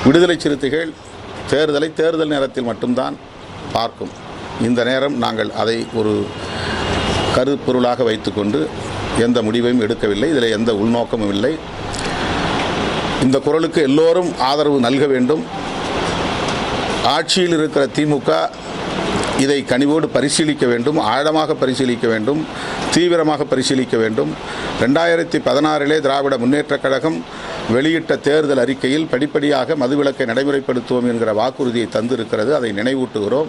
விடுதலை சிறுத்தைகள் தேர்தல் நேரத்தில் மட்டும்தான் பார்க்கும். இந்த நேரம் நாங்கள் அதை ஒரு கருப்பொருளாக வைத்துக்கொண்டு எந்த முடிவையும் எடுக்கவில்லை. இதில் எந்த உள்நோக்கமும் இல்லை. இந்த குரலுக்கு எல்லோரும் ஆதரவு நல்க வேண்டும். ஆட்சியில் இருக்கிற திமுக இதை கனிவோடு பரிசீலிக்க வேண்டும், ஆழமாக பரிசீலிக்க வேண்டும், தீவிரமாக பரிசீலிக்க வேண்டும். 2016 திராவிட முன்னேற்றக் கழகம் வெளியிட்ட தேர்தல் அறிக்கையில் படிப்படியாக மதுவிலக்கை நடைமுறைப்படுத்துவோம் என்கிற வாக்குறுதியை தந்திருக்கிறது. அதை நினைவூட்டுகிறோம்.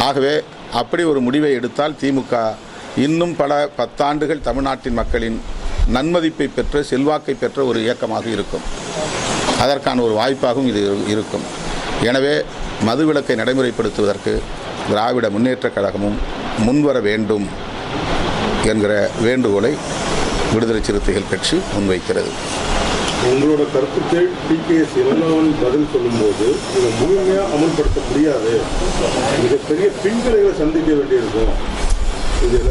ஆகவே அப்படி ஒரு முடிவை எடுத்தால் திமுக இன்னும் பல 10 ஆண்டுகள் தமிழ்நாட்டின் மக்களின் நன்மதிப்பை பெற்ற செல்வாக்கை பெற்ற ஒரு இயக்கமாக இருக்கும். அதற்கான ஒரு வாய்ப்பாகவும் இது இருக்கும். எனவே மதுவிலக்கை நடைமுறைப்படுத்துவதற்கு திராவிட முன்னேற்றக் கழகமும் முன்வர வேண்டும் என்கிற வேண்டுகோளை விடுதலை சிறுத்தைகள் கட்சி முன்வைக்கிறது. உங்களோட கருத்துக்கு டிகேஎஸ் இளங்கோவன் பதில் சொல்லும்போது இதை முழுமையாக அமல்படுத்த முடியாது, மிகப்பெரிய பின்விளைகளை சந்திக்க வேண்டியிருக்கும்,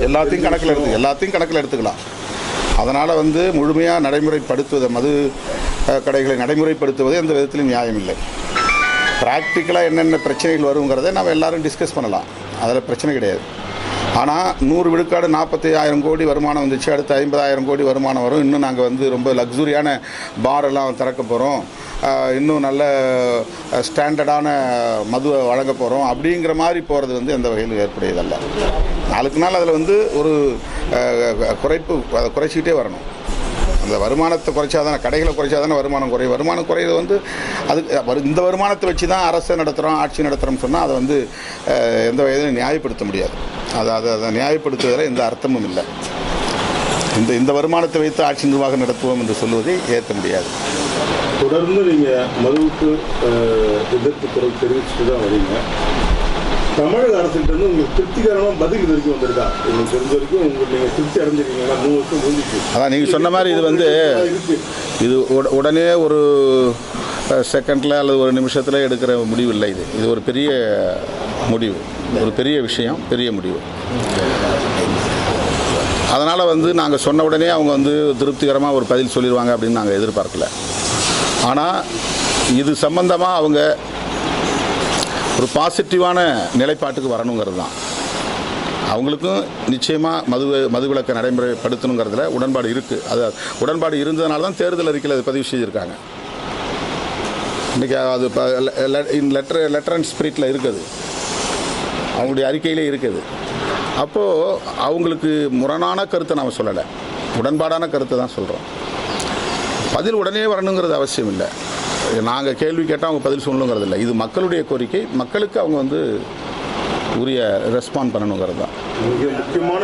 எல்லாத்தையும் கணக்கில் எடுத்துக்கலாம். அதனால் முழுமையாக நடைமுறைப்படுத்துவது, மது கடைகளை நடைமுறைப்படுத்துவது எந்த விதத்திலும் நியாயம் இல்லை. ப்ராக்டிக்கலாக என்னென்ன பிரச்சனைகள் வருங்கிறத நம்ம எல்லோரும் டிஸ்கஸ் பண்ணலாம், அதில் பிரச்சனை கிடையாது. ஆனால் 100 விழுக்காடு 45,000 கோடி வருமானம் வந்துச்சு, அடுத்து 50,000 கோடி வருமானம் வரும். இன்னும் நாங்கள் ரொம்ப லக்ஸுரியான பாரெல்லாம் திறக்க போகிறோம், இன்னும் நல்ல ஸ்டாண்டர்டான மதுவை வழங்க போகிறோம் அப்படிங்கிற மாதிரி போகிறது எந்த வகையில் ஏற்புடையதல்ல. நாளுக்கு நாள் அதில் ஒரு அதை குறைச்சிக்கிட்டே வரணும். அந்த வருமானத்தை குறைச்சாதானே, கடைகளை குறைச்சாதானே வருமானம் குறையும். வருமானம் குறையிறது அது இந்த வருமானத்தை வச்சு தான் அரசை நடத்துகிறோம், ஆட்சி நடத்துகிறோம்னு சொன்னால் அதை எந்த வகையிலும் நியாயப்படுத்த முடியாது. அதை நியாயப்படுத்துவதில் எந்த அர்த்தமும் இல்லை. இந்த வருமானத்தை வைத்து ஆட்சி நிர்வாகம் நடத்துவோம் என்று சொல்வதை ஏற்க முடியாது. தொடர்ந்து நீங்கள் மதுவுக்கு எதிர்ப்பு குரல் தெரிவிச்சுட்டு தான் வரீங்க. தமிழக அரசுகிட்ட உங்களுக்கு திருப்திகரமாக பதில் இது வரைக்கும் வந்திருக்கா? உங்களுக்கு தெரிஞ்ச வரைக்கும் நீங்கள் திருப்தி அடைஞ்சிருக்கீங்களா? 3 வருஷம் முடிஞ்சிச்சு. அதான் நீங்கள் சொன்ன மாதிரி இது உடனே ஒரு செகண்டில் அல்லது ஒரு நிமிஷத்தில் எடுக்கிற முடிவு இல்லை. இது ஒரு பெரிய முடிவு, ஒரு பெரிய விஷயம், பெரிய முடிவு. அதனால் நாங்கள் சொன்ன உடனே அவங்க திருப்திகரமாக ஒரு பதில் சொல்லிடுவாங்க அப்படின்னு நாங்கள் எதிர்பார்க்கல. ஆனால் இது சம்பந்தமாக அவங்க ஒரு பாசிட்டிவான நிலைப்பாட்டுக்கு வரணுங்கிறது தான். அவங்களுக்கும் நிச்சயமாக மதுவிலக்கை நடைமுறைப்படுத்தணுங்கிறதுல உடன்பாடு இருக்குது. அது உடன்பாடு இருந்ததுனால தான் தேர்தல் அறிக்கையில் அதை பதிவு செய்திருக்காங்க. இன்றைக்கி அது லெட்டர் அண்ட் ஸ்பிரிட்டில் இருக்குது, அவங்களுடைய அறிக்கையிலே இருக்குது. அப்போது அவங்களுக்கு முரணான கருத்தை நாம் சொல்லலை, உடன்பாடான கருத்தை தான் சொல்கிறோம். பதில் உடனே வரணுங்கிறது அவசியம் இல்லை. நாங்கள் கேள்வி கேட்டால் அவங்க பதில் சொல்லணுங்கிறது இல்லை. இது மக்களுடைய கோரிக்கை, மக்களுக்கு அவங்க உரிய ரெஸ்பாண்ட் பண்ணணுங்கிறது தான் முக்கியமான